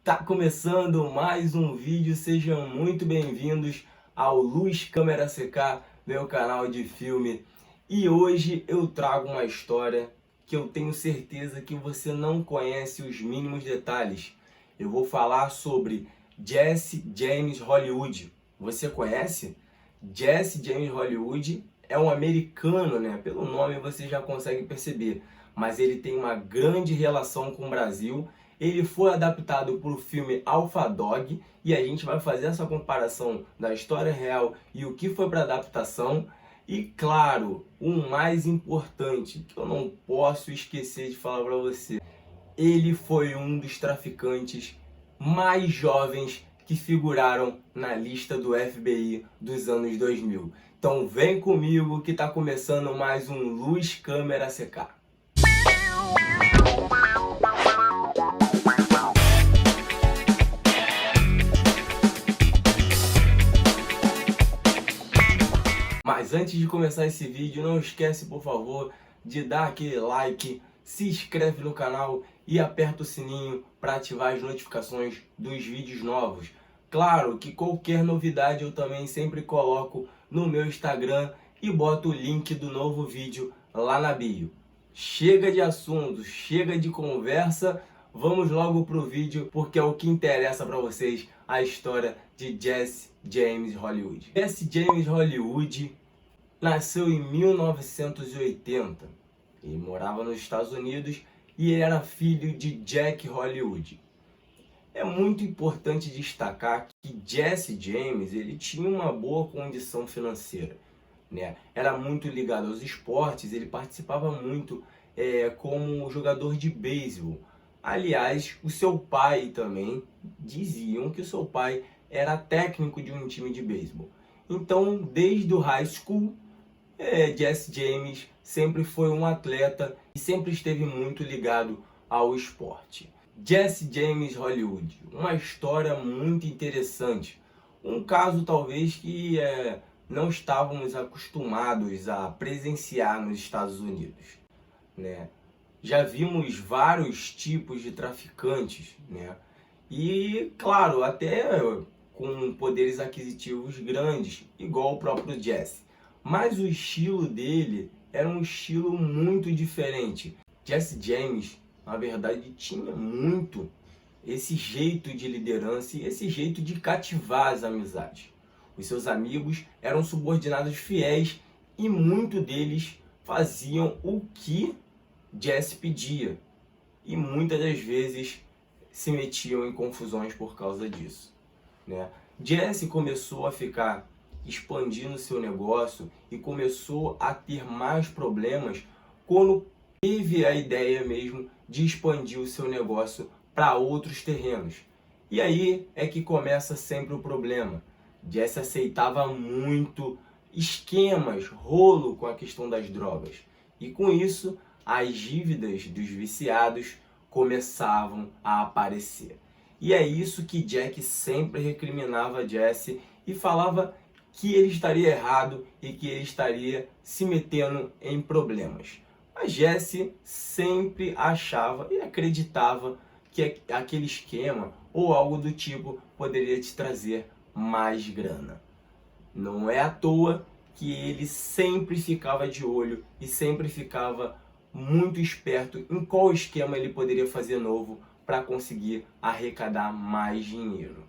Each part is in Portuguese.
Tá começando mais um vídeo, sejam muito bem-vindos ao Luz Câmera CK, meu canal de filme. E hoje eu trago uma história que eu tenho certeza que você não conhece os mínimos detalhes. Eu vou falar sobre Jesse James Hollywood. Você conhece? Jesse James Hollywood é um americano, né? Pelo nome você já consegue perceber, mas ele tem uma grande relação com o Brasil. Ele foi adaptado para o filme Alpha Dog e a gente vai fazer essa comparação da história real e o que foi para adaptação. E claro, o mais importante, que eu não posso esquecer de falar para você, ele foi um dos traficantes mais jovens que figuraram na lista do FBI dos anos 2000. Então vem comigo que está começando mais um Luz Câmera CK. Mas antes de começar esse vídeo, não esquece, por favor, de dar aquele like, se inscreve no canal e aperta o sininho para ativar as notificações dos vídeos novos. Claro que qualquer novidade eu também sempre coloco no meu Instagram e boto o link do novo vídeo lá na bio. Chega de assunto, chega de conversa, vamos logo pro vídeo porque é o que interessa para vocês, a história de Jesse James Hollywood. Jesse James Hollywood nasceu em 1980. Ele morava nos Estados Unidos e era filho de Jack Hollywood. É muito importante destacar que Jesse James ele tinha uma boa condição financeira, né? Era muito ligado aos esportes, ele participava muito como jogador de beisebol. Aliás, o seu pai também, diziam que o seu pai era técnico de um time de beisebol. Então, desde o high school, Jesse James sempre foi um atleta e sempre esteve muito ligado ao esporte. Jesse James Hollywood, uma história muito interessante. Um caso talvez que não estávamos acostumados a presenciar nos Estados Unidos, né? Já vimos vários tipos de traficantes, né? E claro, até com poderes aquisitivos grandes, igual o próprio Jesse. Mas o estilo dele era um estilo muito diferente. Jesse James, na verdade, tinha muito esse jeito de liderança e esse jeito de cativar as amizades. Os seus amigos eram subordinados fiéis e muitos deles faziam o que Jesse pedia. E muitas das vezes se metiam em confusões por causa disso, né? Jesse começou a ficar expandindo seu negócio e começou a ter mais problemas quando teve a ideia mesmo de expandir o seu negócio para outros terrenos. E aí é que começa sempre o problema. Jesse aceitava muito esquemas, rolo com a questão das drogas. E com isso, as dívidas dos viciados começavam a aparecer. E é isso que Jack sempre recriminava Jesse e falava que ele estaria errado e que ele estaria se metendo em problemas. Mas Jesse sempre achava e acreditava que aquele esquema ou algo do tipo poderia te trazer mais grana. Não é à toa que ele sempre ficava de olho e sempre ficava muito esperto em qual esquema ele poderia fazer novo para conseguir arrecadar mais dinheiro.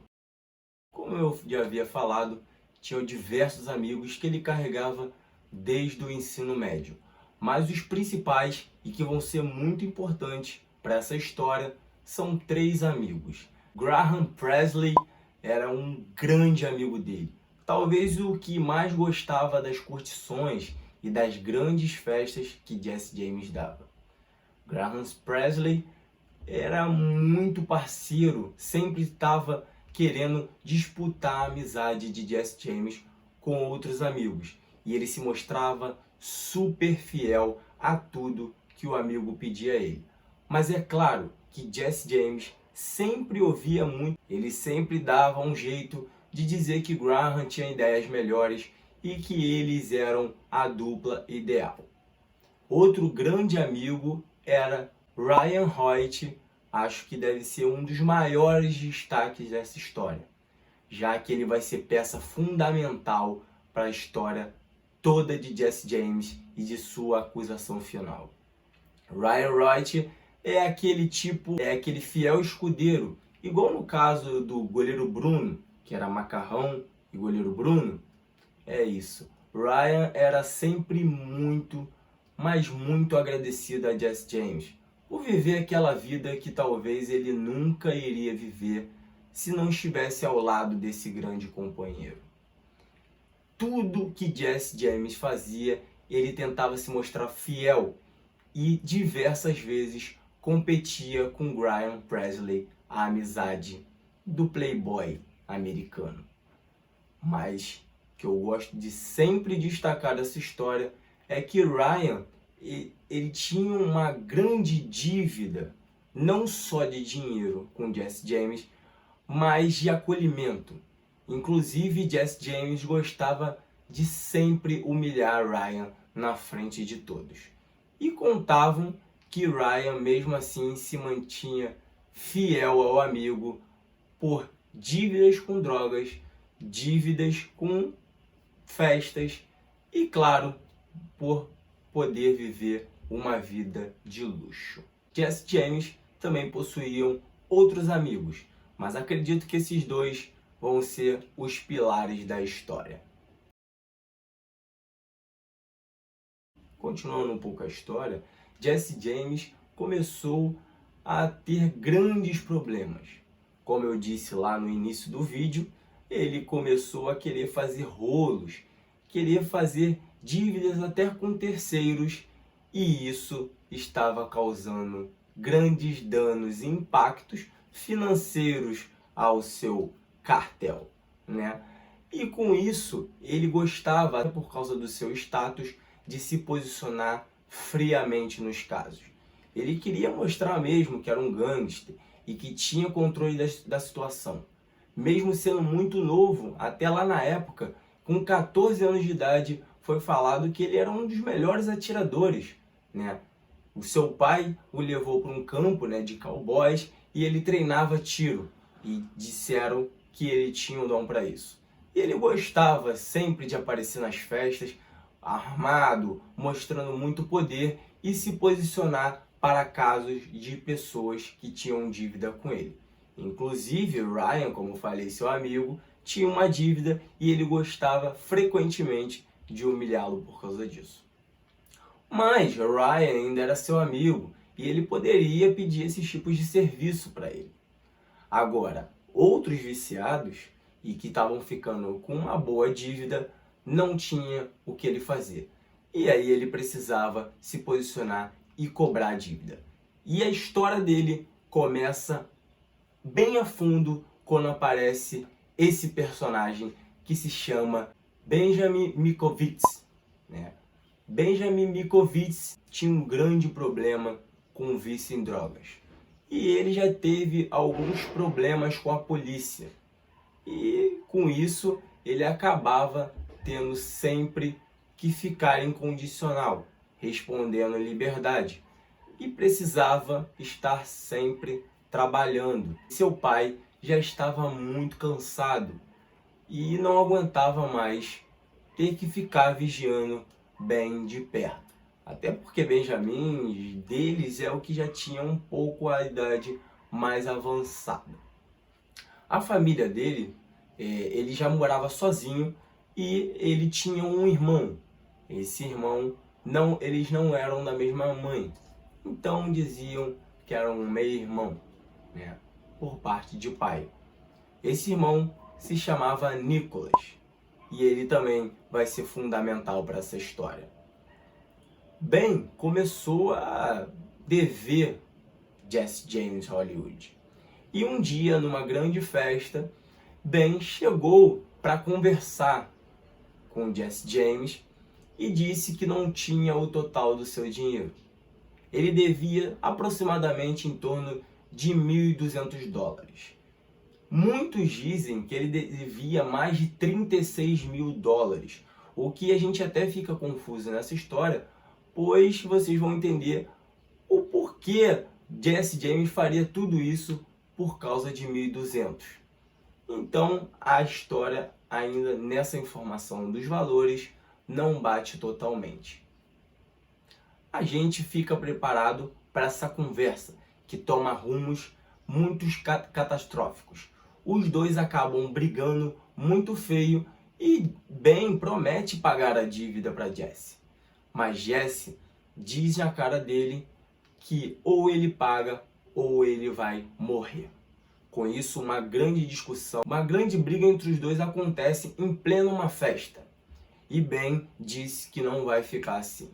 Como eu já havia falado, tinha diversos amigos que ele carregava desde o ensino médio. Mas os principais e que vão ser muito importantes para essa história são três amigos. Graham Presley era um grande amigo dele. Talvez o que mais gostava das curtições e das grandes festas que Jesse James dava. Graham Presley era muito parceiro, sempre estava querendo disputar a amizade de Jesse James com outros amigos. E ele se mostrava super fiel a tudo que o amigo pedia a ele. Mas é claro que Jesse James sempre ouvia muito, ele sempre dava um jeito de dizer que Graham tinha ideias melhores e que eles eram a dupla ideal. Outro grande amigo era Ryan Hoyt, acho que deve ser um dos maiores destaques dessa história, já que ele vai ser peça fundamental para a história toda de Jesse James e de sua acusação final. Ryan Wright é aquele fiel escudeiro, igual no caso do goleiro Bruno, que era Macarrão e goleiro Bruno. É isso. Ryan era sempre muito, mas muito agradecido a Jesse James por viver aquela vida que talvez ele nunca iria viver se não estivesse ao lado desse grande companheiro. Tudo que Jesse James fazia, ele tentava se mostrar fiel e diversas vezes competia com Ryan Presley, a amizade do playboy americano. Mas o que eu gosto de sempre destacar dessa história é que Ryan ele tinha uma grande dívida, não só de dinheiro com Jesse James, mas de acolhimento. Inclusive, Jesse James gostava de sempre humilhar Ryan na frente de todos. E contavam que Ryan, mesmo assim, se mantinha fiel ao amigo por dívidas com drogas, dívidas com festas e, claro, por poder viver uma vida de luxo. Jesse James também possuíam outros amigos, mas acredito que esses dois vão ser os pilares da história. Continuando um pouco a história, Jesse James começou a ter grandes problemas. Como eu disse lá no início do vídeo, ele começou a querer fazer rolos, querer fazer dívidas até com terceiros, e isso estava causando grandes danos e impactos financeiros ao seu cartel, né? E com isso, ele gostava, por causa do seu status, de se posicionar friamente nos casos. Ele queria mostrar mesmo que era um gangster e que tinha controle da situação. Mesmo sendo muito novo, até lá na época, com 14 anos de idade, foi falado que ele era um dos melhores atiradores, né? O seu pai o levou para um campo, né, de cowboys e ele treinava tiro. E disseram que ele tinha um dom para isso. E ele gostava sempre de aparecer nas festas, armado, mostrando muito poder e se posicionar para casos de pessoas que tinham dívida com ele. Inclusive, Ryan, como falei, seu amigo, tinha uma dívida e ele gostava frequentemente de humilhá-lo por causa disso. Mas Ryan ainda era seu amigo e ele poderia pedir esses tipos de serviço para ele. Agora, outros viciados e que estavam ficando com uma boa dívida não tinha o que ele fazer. E aí ele precisava se posicionar e cobrar a dívida. E a história dele começa bem a fundo quando aparece esse personagem que se chama Benjamin Mikovits, né? Benjamin Mikovits tinha um grande problema com o vício em drogas. E ele já teve alguns problemas com a polícia. E com isso ele acabava tendo sempre que ficar em condicional, respondendo em liberdade. E precisava estar sempre trabalhando. Seu pai já estava muito cansado e não aguentava mais ter que ficar vigiando bem de perto. Até porque Benjamin deles é o que já tinha um pouco a idade mais avançada. A família dele, ele já morava sozinho e ele tinha um irmão. Esse irmão, eles não eram da mesma mãe. Então diziam que eram um meio-irmão, né, por parte de pai. Esse irmão se chamava Nicholas e ele também vai ser fundamental para essa história. Ben começou a dever Jesse James Hollywood. E um dia, numa grande festa, Ben chegou para conversar com Jesse James e disse que não tinha o total do seu dinheiro. Ele devia aproximadamente em torno de $1.200. Muitos dizem que ele devia mais de $36 mil, o que a gente até fica confuso nessa história, pois vocês vão entender o porquê Jesse James faria tudo isso por causa de 1.200. Então, a história, ainda nessa informação dos valores, não bate totalmente. A gente fica preparado para essa conversa, que toma rumos muito catastróficos. Os dois acabam brigando muito feio e Ben promete pagar a dívida para Jesse. Mas Jesse diz na cara dele que ou ele paga ou ele vai morrer. Com isso, uma grande discussão, uma grande briga entre os dois acontece em plena uma festa. E Ben disse que não vai ficar assim.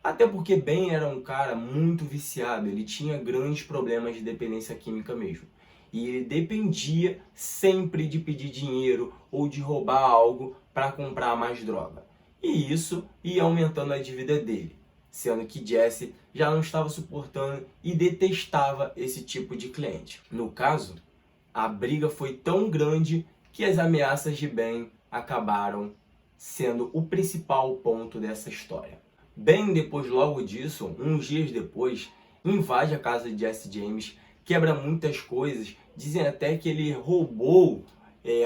Até porque Ben era um cara muito viciado, ele tinha grandes problemas de dependência química mesmo. E ele dependia sempre de pedir dinheiro ou de roubar algo para comprar mais droga. E isso ia aumentando a dívida dele, sendo que Jesse já não estava suportando e detestava esse tipo de cliente. No caso, a briga foi tão grande que as ameaças de Ben acabaram sendo o principal ponto dessa história. Ben, depois logo disso, uns dias depois, invade a casa de Jesse James, quebra muitas coisas, dizem até que ele roubou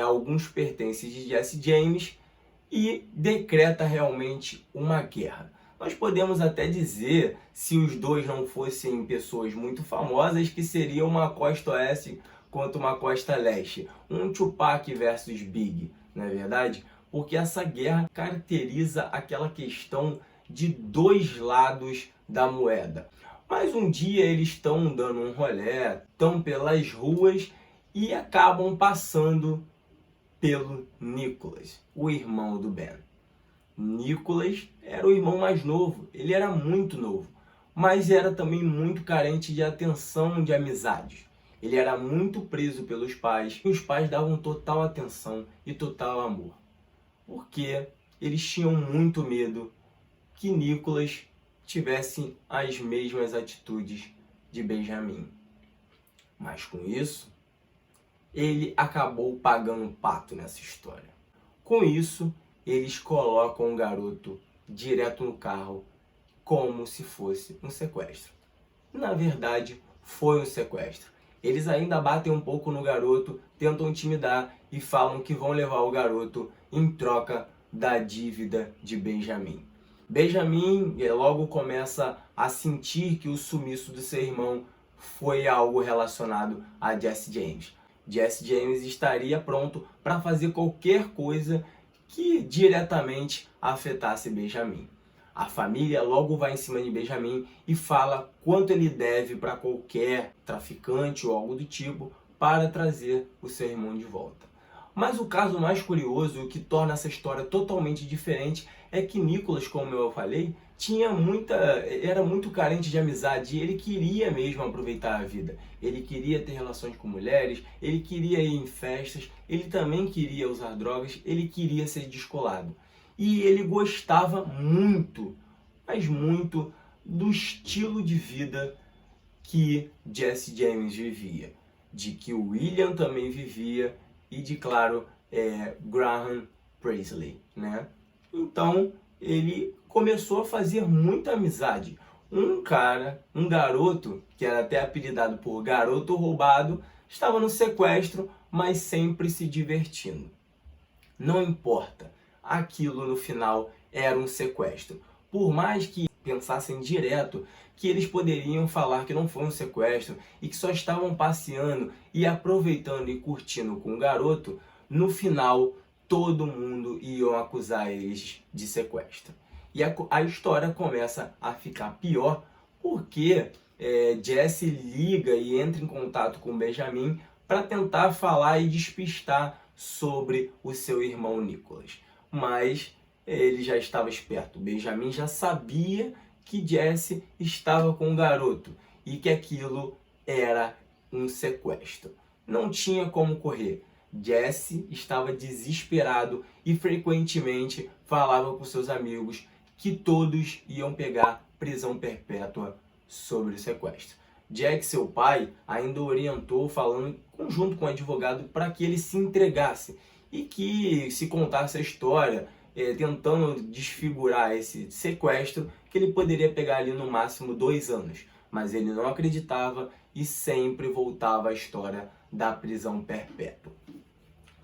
alguns pertences de Jesse James e decreta realmente uma guerra. Nós podemos até dizer, se os dois não fossem pessoas muito famosas, que seria uma costa oeste contra uma costa leste. Um Tupac versus Big, não é verdade? Porque essa guerra caracteriza aquela questão de dois lados da moeda. Mas um dia eles estão dando um rolê, estão pelas ruas e acabam passando pelo Nicholas, o irmão do Ben. Nicholas era o irmão mais novo, ele era muito novo, mas era também muito carente de atenção, de amizades. Ele era muito preso pelos pais e os pais davam total atenção e total amor, porque eles tinham muito medo que Nicholas tivesse as mesmas atitudes de Benjamin. Mas com isso, ele acabou pagando um pato nessa história. Com isso, eles colocam o garoto direto no carro como se fosse um sequestro. Na verdade, foi um sequestro. Eles ainda batem um pouco no garoto, tentam intimidar e falam que vão levar o garoto em troca da dívida de Benjamin. Benjamin logo começa a sentir que o sumiço do seu irmão foi algo relacionado a Jesse James. Jesse James estaria pronto para fazer qualquer coisa que diretamente afetasse Benjamin. A família logo vai em cima de Benjamin e fala quanto ele deve para qualquer traficante ou algo do tipo para trazer o seu irmão de volta. Mas o caso mais curioso, o que torna essa história totalmente diferente, é que Nicholas, como eu falei, era muito carente de amizade e ele queria mesmo aproveitar a vida. Ele queria ter relações com mulheres, ele queria ir em festas, ele também queria usar drogas, ele queria ser descolado. E ele gostava muito, mas muito, do estilo de vida que Jesse James vivia, de que o William também vivia e de, claro, Graham Presley, né? Então, ele começou a fazer muita amizade. Um garoto, que era até apelidado por garoto roubado, estava no sequestro, mas sempre se divertindo. Não importa, aquilo no final era um sequestro. Por mais que pensassem direto que eles poderiam falar que não foi um sequestro e que só estavam passeando e aproveitando e curtindo com o garoto, no final todo mundo ia acusar eles de sequestro. E a história começa a ficar pior porque Jesse liga e entra em contato com Benjamin para tentar falar e despistar sobre o seu irmão Nicholas. Mas ele já estava esperto. Benjamin já sabia que Jesse estava com o garoto e que aquilo era um sequestro. Não tinha como correr. Jesse estava desesperado e frequentemente falava com seus amigos que todos iam pegar prisão perpétua sobre o sequestro. Jack, seu pai, ainda orientou, falando junto com o advogado, para que ele se entregasse e que se contasse a história, tentando desfigurar esse sequestro, que ele poderia pegar ali no máximo 2 anos. mas ele não acreditava e sempre voltava à história da prisão perpétua.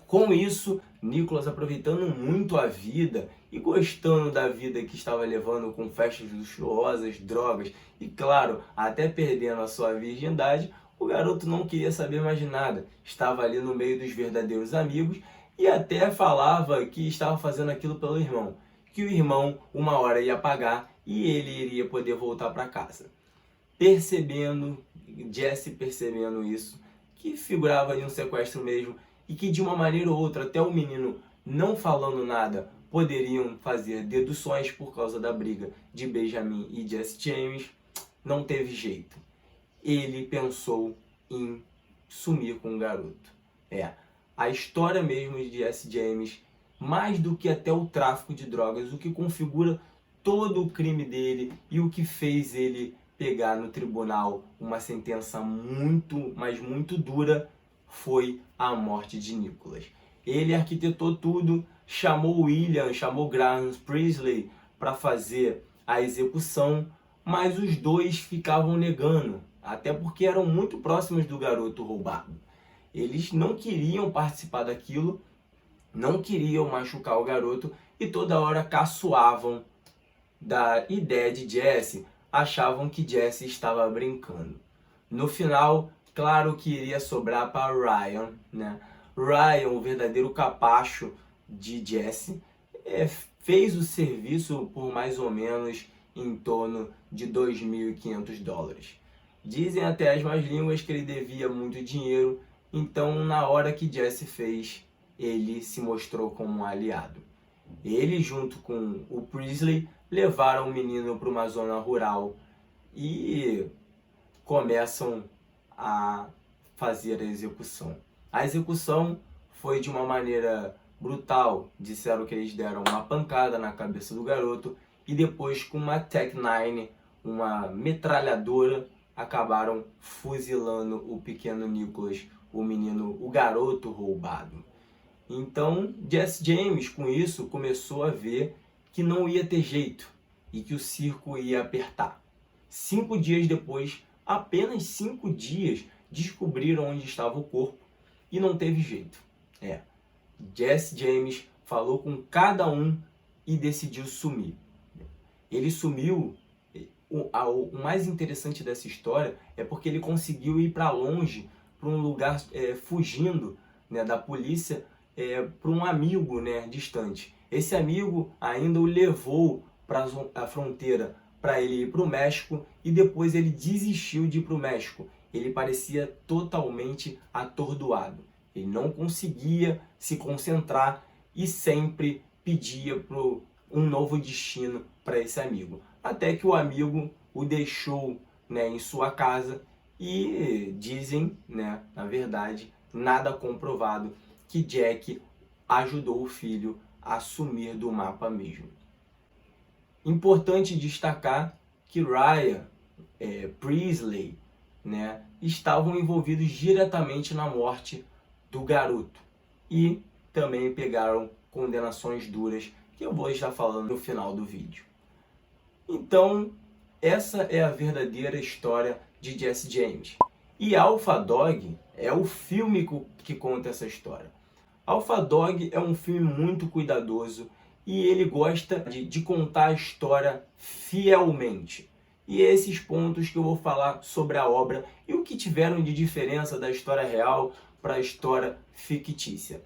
Com isso, Nicholas, aproveitando muito a vida e gostando da vida que estava levando com festas luxuosas, drogas e, claro, até perdendo a sua virgindade, o garoto não queria saber mais de nada. Estava ali no meio dos verdadeiros amigos e até falava que estava fazendo aquilo pelo irmão, que o irmão uma hora ia pagar e ele iria poder voltar para casa. Jesse percebendo isso, que figurava em um sequestro mesmo, e que de uma maneira ou outra, até o menino não falando nada, poderiam fazer deduções por causa da briga de Benjamin e Jesse James, não teve jeito. Ele pensou em sumir com o garoto. A história mesmo de Jesse James, mais do que até o tráfico de drogas, o que configura todo o crime dele e o que fez ele pegar no tribunal uma sentença muito, mas muito dura, foi a morte de Nicholas. Ele arquitetou tudo, chamou Graham Priestley para fazer a execução, mas os dois ficavam negando, até porque eram muito próximos do garoto roubado. Eles não queriam participar daquilo, não queriam machucar o garoto e toda hora caçoavam da ideia de Jesse, achavam que Jesse estava brincando. No final, claro que iria sobrar para Ryan, né? Ryan, o verdadeiro capacho de Jesse, fez o serviço por mais ou menos em torno de $2.500. Dizem até as más línguas que ele devia muito dinheiro, então na hora que Jesse fez, ele se mostrou como um aliado. Ele, junto com o Priestley, levaram o menino para uma zona rural e começam a fazer a execução. A execução foi de uma maneira brutal. Disseram que eles deram uma pancada na cabeça do garoto e depois, com uma Tech-9, uma metralhadora, acabaram fuzilando o pequeno Nicholas, o garoto roubado. Então, Jesse James, com isso, começou a ver que não ia ter jeito e que o circo ia apertar. 5 dias depois, apenas 5 dias, descobriram onde estava o corpo e não teve jeito. Jesse James falou com cada um e decidiu sumir. Ele sumiu. O mais interessante dessa história é porque ele conseguiu ir para longe, para um lugar fugindo, né, da polícia, para um amigo, né, distante. Esse amigo ainda o levou para a fronteira para ele ir para o México e depois ele desistiu de ir para o México. Ele parecia totalmente atordoado. Ele não conseguia se concentrar e sempre pedia por um novo destino para esse amigo. Até que o amigo o deixou, né, em sua casa e dizem, né, na verdade, nada comprovado, que Jack ajudou o filho a sumir do mapa mesmo. Importante destacar que Ryan, Priestley, né, estavam envolvidos diretamente na morte do garoto e também pegaram condenações duras que eu vou estar falando no final do vídeo. Então, essa é a verdadeira história de Jesse James. E Alpha Dog é o filme que conta essa história. Alpha Dog é um filme muito cuidadoso e ele gosta de contar a história fielmente. E esses pontos que eu vou falar sobre a obra e o que tiveram de diferença da história real para a história fictícia.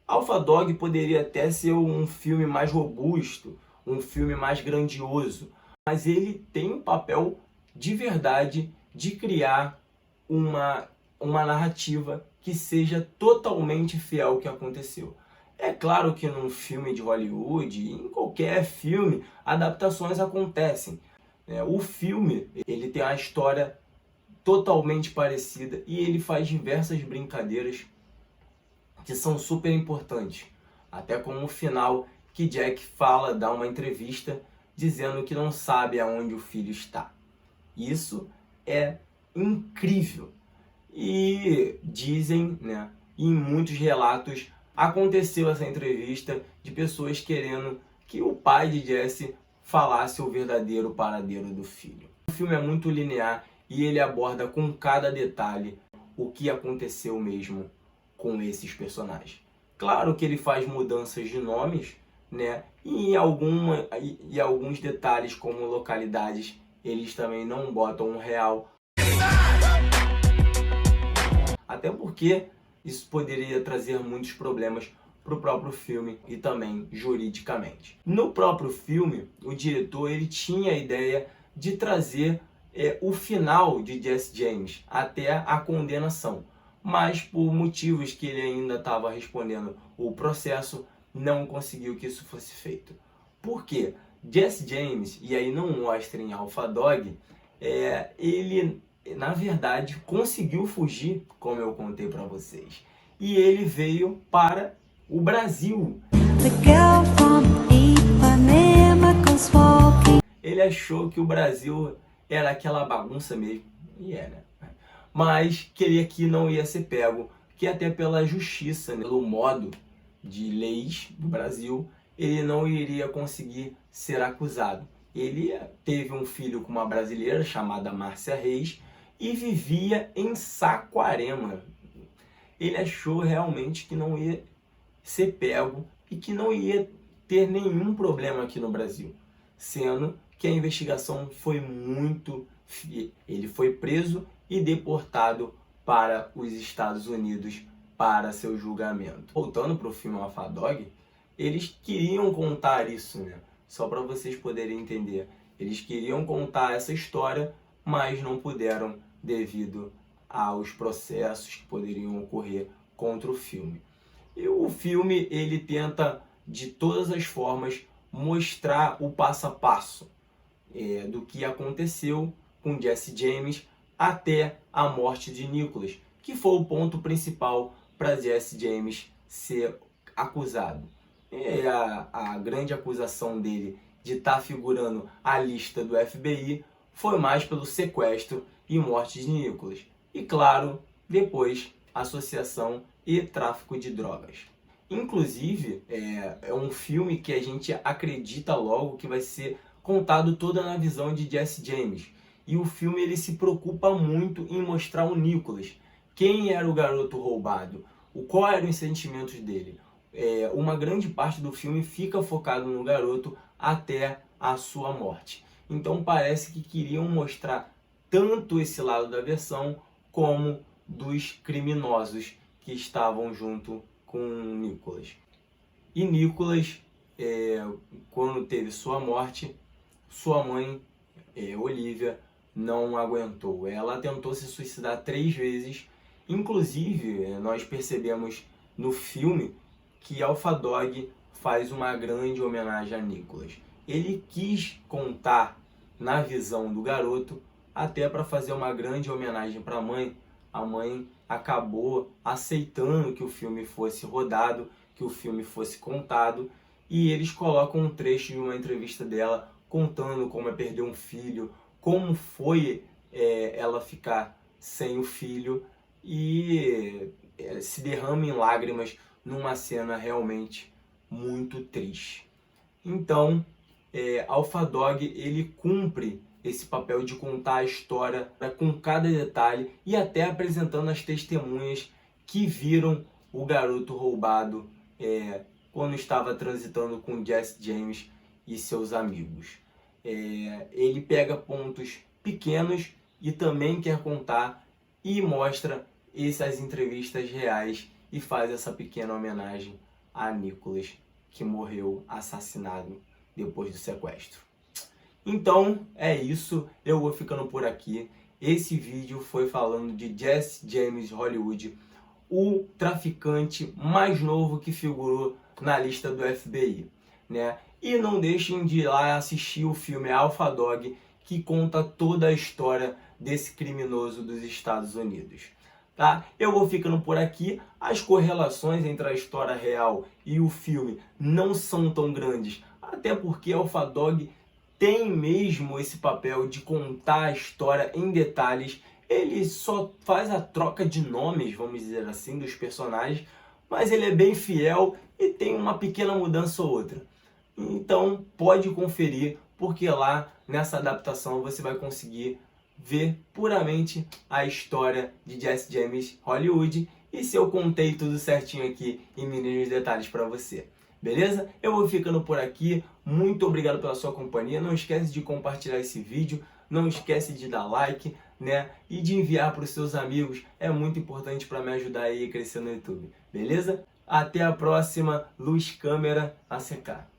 Alpha Dog poderia até ser um filme mais robusto, um filme mais grandioso, mas ele tem um papel de verdade de criar uma narrativa que seja totalmente fiel ao que aconteceu. É claro que num filme de Hollywood, em qualquer filme, adaptações acontecem. O filme ele tem a história totalmente parecida e ele faz diversas brincadeiras que são super importantes. Até como o final que Jack dá uma entrevista dizendo que não sabe aonde o filho está. Isso é incrível. E dizem, né, em muitos relatos, aconteceu essa entrevista de pessoas querendo que o pai de Jesse falasse o verdadeiro paradeiro do filho. O filme é muito linear, e ele aborda com cada detalhe o que aconteceu mesmo com esses personagens. Claro que ele faz mudanças de nomes, né? E alguns detalhes como localidades, eles também não botam um real. Até porque isso poderia trazer muitos problemas para o próprio filme e também juridicamente. No próprio filme, o diretor ele tinha a ideia de trazer o final de Jesse James até a condenação, mas por motivos que ele ainda estava respondendo o processo, não conseguiu que isso fosse feito. Por quê? Jesse James, e aí não mostra em Alpha Dog, ele na verdade conseguiu fugir, como eu contei para vocês, e ele veio para o Brasil. Ele achou que o Brasil era aquela bagunça mesmo, e é, né? Mas queria que não ia ser pego, que até pela justiça, né, pelo modo de leis do Brasil, ele não iria conseguir ser acusado. Ele teve um filho com uma brasileira chamada Márcia Reis e vivia em Saquarema. Ele achou realmente que não ia ser pego e que não ia ter nenhum problema aqui no Brasil, sendo que a investigação foi muito... Ele foi preso e deportado para os Estados Unidos para seu julgamento. Voltando para o filme Alpha Dog, eles queriam contar isso, né? Só para vocês poderem entender. Eles queriam contar essa história, mas não puderam devido aos processos que poderiam ocorrer contra o filme. E o filme ele tenta de todas as formas mostrar o passo a passo do que aconteceu com Jesse James até a morte de Nicholas, que foi o ponto principal para Jesse James ser acusado. A grande acusação dele de estar figurando a lista do FBI foi mais pelo sequestro e morte de Nicholas. E claro, depois associação e tráfico de drogas. Inclusive, é um filme que a gente acredita logo que vai ser contado toda na visão de Jesse James. E o filme ele se preocupa muito em mostrar o Nicholas. Quem era o garoto roubado? Qual eram os sentimentos dele? Uma grande parte do filme fica focado no garoto até a sua morte. Então parece que queriam mostrar tanto esse lado da versão como dos criminosos que estavam junto com Nicholas. E Nicholas, quando teve sua morte, sua mãe, Olivia, não aguentou. Ela tentou se suicidar 3 vezes. Inclusive, nós percebemos no filme que Alpha Dog faz uma grande homenagem a Nicholas. Ele quis contar na visão do garoto, até para fazer uma grande homenagem para a mãe. A mãe acabou aceitando que o filme fosse rodado, que o filme fosse contado, e eles colocam um trecho de uma entrevista dela contando como é perder um filho, como foi ela ficar sem o filho, e se derrama em lágrimas numa cena realmente muito triste. Então, Alpha Dog ele cumpre esse papel de contar a história com cada detalhe e até apresentando as testemunhas que viram o garoto roubado quando estava transitando com Jesse James e seus amigos. Ele pega pontos pequenos e também quer contar e mostra essas entrevistas reais e faz essa pequena homenagem a Nicholas, que morreu assassinado depois do sequestro. Então é isso, eu vou ficando por aqui. Esse vídeo foi falando de Jesse James Hollywood, o traficante mais novo que figurou na lista do FBI, né? E não deixem de ir lá assistir o filme Alpha Dog, que conta toda a história desse criminoso dos Estados Unidos. Tá? Eu vou ficando por aqui. As correlações entre a história real e o filme não são tão grandes, até porque Alpha Dog tem mesmo esse papel de contar a história em detalhes. Ele só faz a troca de nomes, vamos dizer assim, dos personagens, mas ele é bem fiel e tem uma pequena mudança ou outra. Então pode conferir, porque lá nessa adaptação você vai conseguir ver puramente a história de Jesse James Hollywood e se eu contei tudo certinho aqui em mínimos detalhes para você. Beleza? Eu vou ficando por aqui. Muito obrigado pela sua companhia. Não esquece de compartilhar esse vídeo. Não esquece de dar like, né? E de enviar para os seus amigos. É muito importante para me ajudar aí a crescer no YouTube. Beleza? Até a próxima. Luz, câmera, a secar.